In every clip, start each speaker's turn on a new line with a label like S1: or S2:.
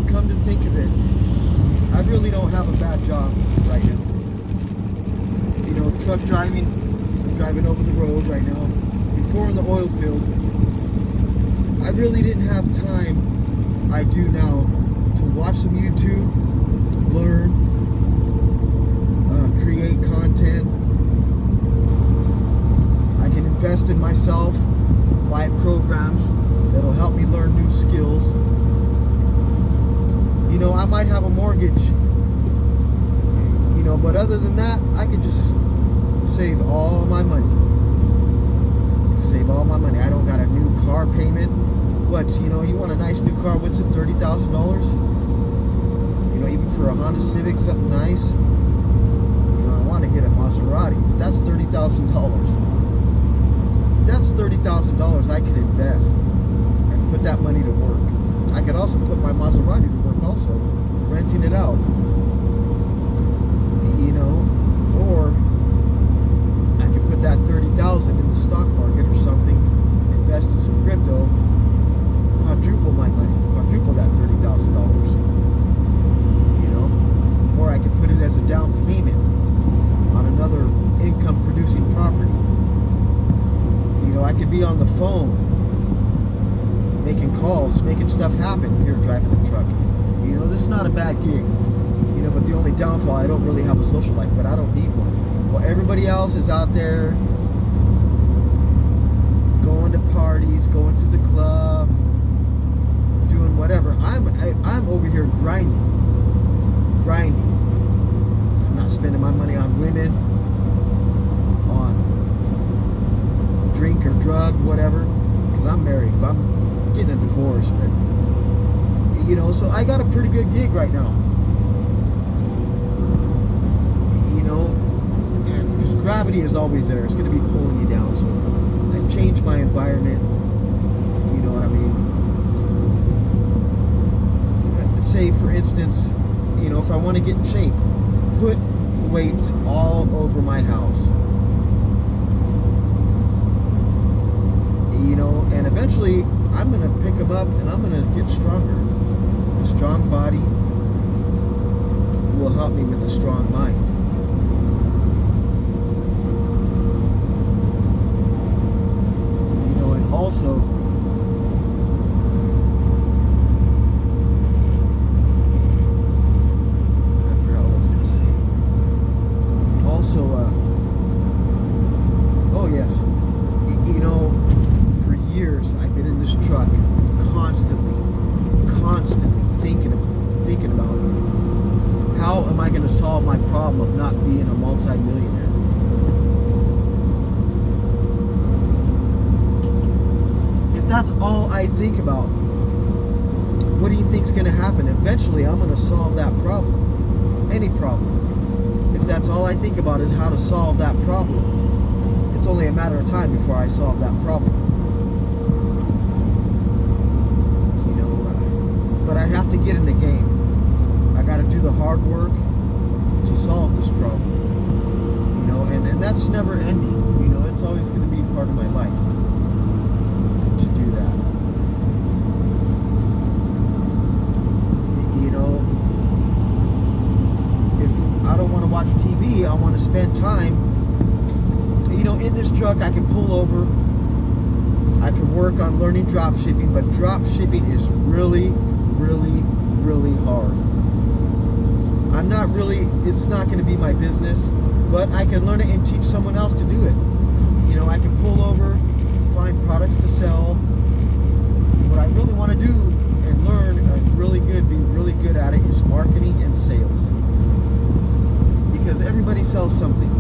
S1: come to think of it, I really don't have a bad job right now. Truck driving, I'm driving over the road right now. Before in the oil field, I really didn't have time, I do now, to watch some YouTube, learn, create content. I can invest in myself, buy programs that'll help me learn new skills. I might have a mortgage, but other than that, I could just save all my money. Save all my money. I don't got a new car payment. You want a nice new car, what's it, $30,000? Even for a Honda Civic, something nice. I want to get a Maserati, but that's $30,000. That's $30,000 I could invest and put that money to work. I could also put my Maserati to work also, renting it out. Or I could put that $30,000 in the stock market or something, invest in some crypto, quadruple my money, quadruple that $30,000. Or I could put it as a down payment on another income producing property. I could be on the phone making calls, making stuff happen here driving the truck. This is not a bad gig. But the only downfall, I don't really have a social life, but I don't need one. Well, everybody else is out there going to parties, going to the club, doing whatever. I'm over here grinding. I'm not spending my money on women, on drink or drug, whatever, because I'm married, but I'm getting a divorce. But so I got a pretty good gig right now. And because gravity is always there, it's going to be pulling you down. So I changed my environment. You know what I mean? Say, for instance, if I want to get in shape, put weights all over my house. And eventually I'm going to pick them up and I'm going to get stronger. A strong body will help me with a strong mind. And also, oh yes, for years I've been in this truck constantly thinking about how am I going to solve my problem of not being a multi-millionaire. If that's all I think about, what do you think's going to happen? Eventually I'm going to solve that problem. Any problem. If that's all I think about is how to solve that problem, it's only a matter of time before I solve that problem. But I have to get in the game. I got to do the hard work to solve this problem. And that's never ending. It's always going to be part of my life to do that. If I don't want to watch TV, I want to spend time. In this truck, I can pull over. I can work on learning drop shipping, but drop shipping is really, really, really hard. It's not going to be my business, but I can learn it and teach someone else to do it. I can pull over, find products to sell. What I really want to do and learn be really good at it is marketing and sales. Because everybody sells something.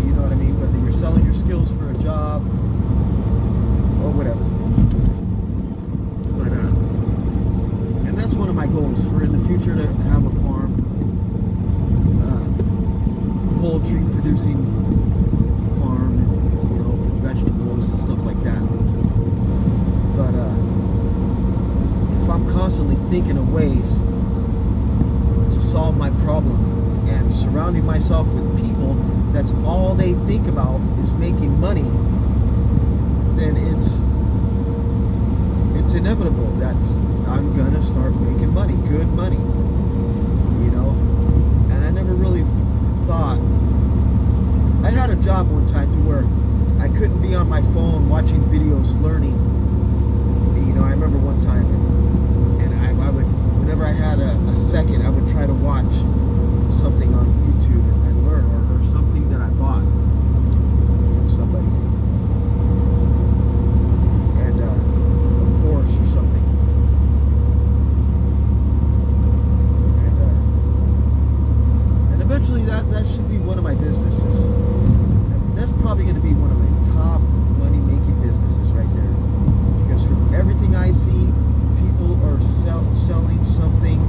S1: You know what I mean? Whether you're selling your skills for a job or whatever. And that's one of my goals for in the future, to have a farm, poultry producing farm, for vegetables and stuff like that. But if I'm constantly thinking of ways to solve my problem and surrounding myself with people that's all they think about is making money, then it's inevitable that I'm gonna start making money, good money, you know. And I never really thought. I had a job one time to where I couldn't be on my phone watching videos learning. You know, I remember one time, and I would, whenever I had a second, I would try to watch something on YouTube and learn, or something that I bought from somebody, and a course or something, and eventually that should be one of my businesses. That's probably going to be one of my top money making businesses right there, because from everything I see, people are selling something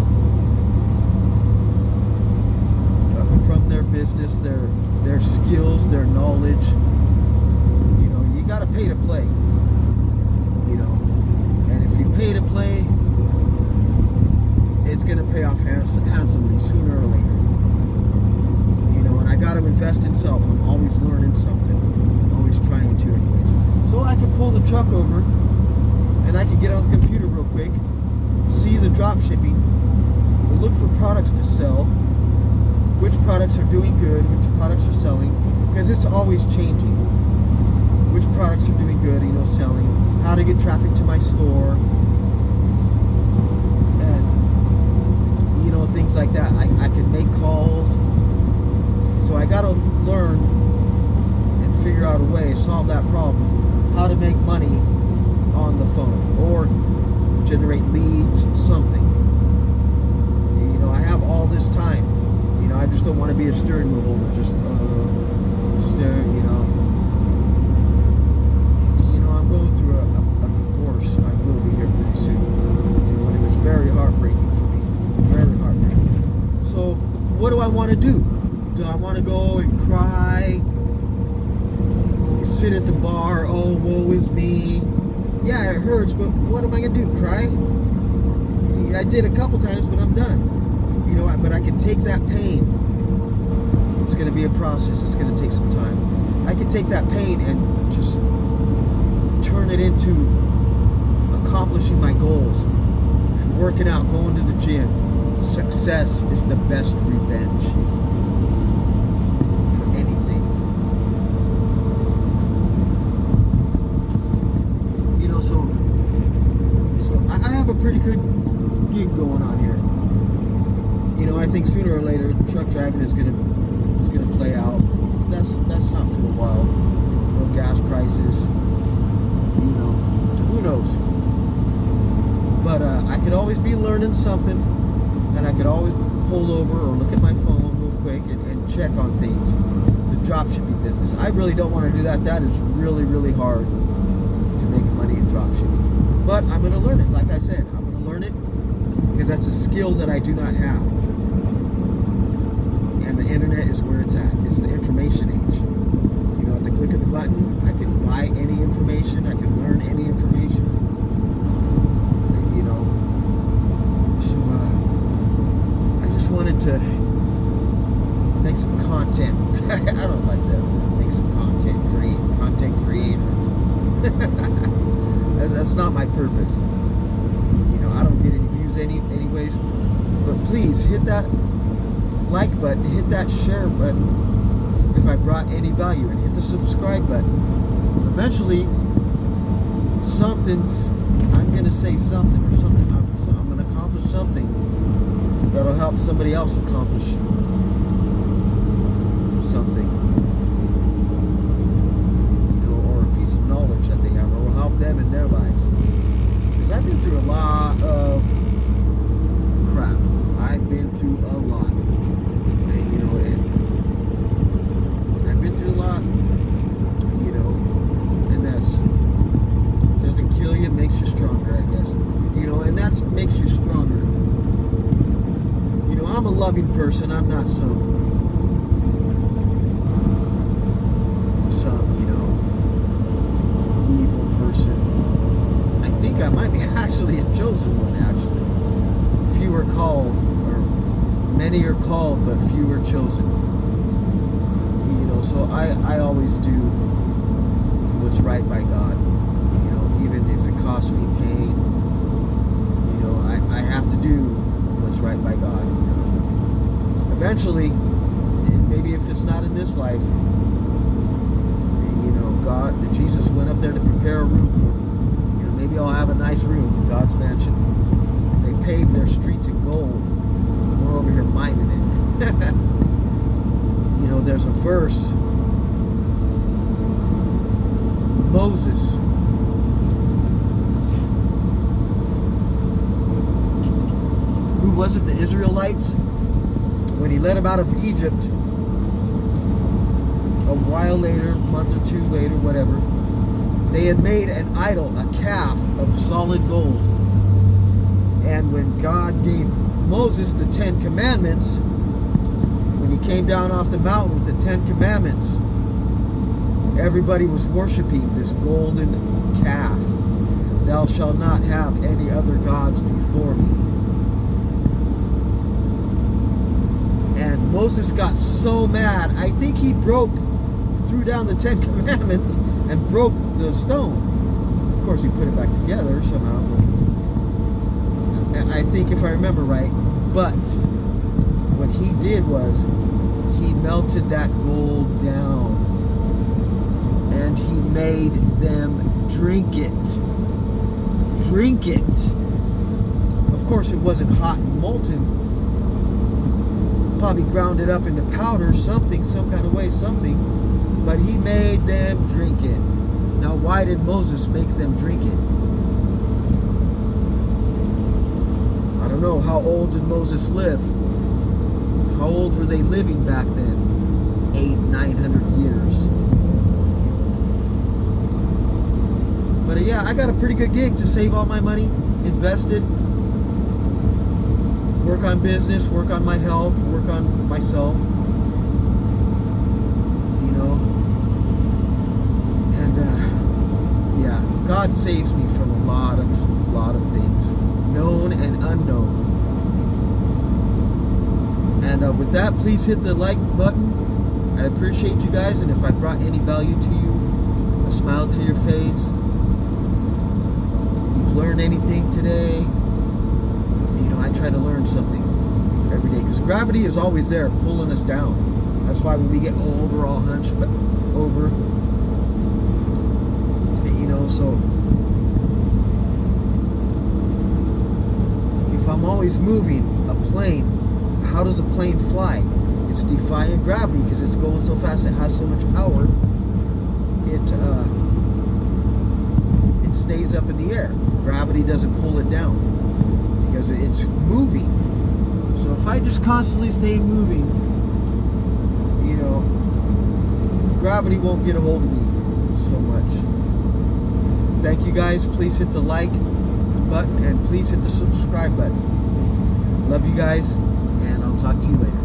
S1: from their business, their skills, their knowledge. You know, you got to pay to play. You know, and if you pay to play, it's going to pay off handsomely sooner or later. You know, and I got to invest in self. I'm always learning something, always trying to, anyways. So I can pull the truck over, and I can get on the computer real quick, see the drop shipping, look for products to sell, which products are doing good, which products are selling, because it's always changing. Which products are doing good, you know, selling, how to get traffic to my store, and, you know, things like that. I can make calls. So I got to learn and figure out a way, solve that problem, how to make money on the phone, or generate leads, something. You know, I have all this time. You know, I just don't want to be a steering wheel holder, just stare, you know. You know, I'm going through a divorce. I will be here pretty soon. You know, and it was very heartbreaking for me. Very heartbreaking. So, what do I want to do? Do I want to go and cry? Sit at the bar, oh, woe is me. Yeah, it hurts, but what am I going to do? Cry? I did a couple times, but I'm done. You know, but I can take that pain. It's going to be a process. It's going to take some time. I can take that pain and just turn it into accomplishing my goals. Working out, going to the gym. Success is the best revenge for anything. You know, so I have a pretty good gig going on here. You know, I think sooner or later, truck driving is gonna play out. That's not for a while. No gas prices. You know, who knows? But I could always be learning something, and I could always pull over or look at my phone real quick and check on things. The drop shipping business. I really don't want to do that. That is really, really hard to make money in drop shipping. But I'm gonna learn it. Like I said, I'm gonna learn it because that's a skill that I do not have. The internet is where it's at. It's the information age. You know, at the click of the button, I can buy any information. I can learn any information. You know, so I just wanted to make some content. I don't like that. Make some content, content creator. That's not my purpose. You know, I don't get any views anyways. But please hit that like button, hit that share button if I brought any value, and hit the subscribe button. Eventually, I'm gonna say something, or something. I'm gonna accomplish something that'll help somebody else accomplish something. You know, or a piece of knowledge that they have, or will help them in their lives. Because I've been through a lot of crap. I've been through a lot. You know, and I've been through a lot, you know, and that's doesn't kill you, makes you stronger, I guess. You know, and that makes you stronger. You know, I'm a loving person. I'm not some, you know, evil person. I think I might be actually a chosen one, actually. Few are called. Many are called, but few are chosen. You know, so I always do what's right by God. You know, even if it costs me pain, eventually, maybe if it's not in this life, Jesus went up there to prepare a room for me. Maybe I'll have a nice room in God's mansion. They paved their streets in gold. We're over here mining it. There's a verse. Moses. Who was it? The Israelites? When he led them out of Egypt, a while later, a month or two later, whatever, they had made an idol, a calf of solid gold. And when God gave Moses the 10 Commandments, when he came down off the mountain with the 10 Commandments, everybody was worshiping this golden calf. Thou shalt not have any other gods before me. And Moses got so mad, I think he threw down the 10 Commandments and broke the stone. Of course, he put it back together somehow. I think, if I remember right. But what he did was he melted that gold down and he made them drink it. Drink it. Of course, it wasn't hot and molten. Probably ground it up into powder, something, some kind of way, something. But he made them drink it. Now, why did Moses make them drink it? I don't know. How old did Moses live? How old were they living back then? 800-900 years. But yeah, I got a pretty good gig to save all my money, invest it, work on business, work on my health, work on myself. Yeah, God saves me from a lot of things, known and unknown. And with that, please hit the like button. I appreciate you guys, and if I brought any value to you, a smile to your face, you've learned anything today, I try to learn something every day, because gravity is always there pulling us down. That's why when we get old, we're all hunched over. So if I'm always moving a plane, how does a plane fly? It's defying gravity because it's going so fast. It has so much power. It stays up in the air. Gravity doesn't pull it down because it's moving. So if I just constantly stay moving, gravity won't get a hold of me so much. Thank you guys. Please hit the like button and please hit the subscribe button. Love you guys, and I'll talk to you later.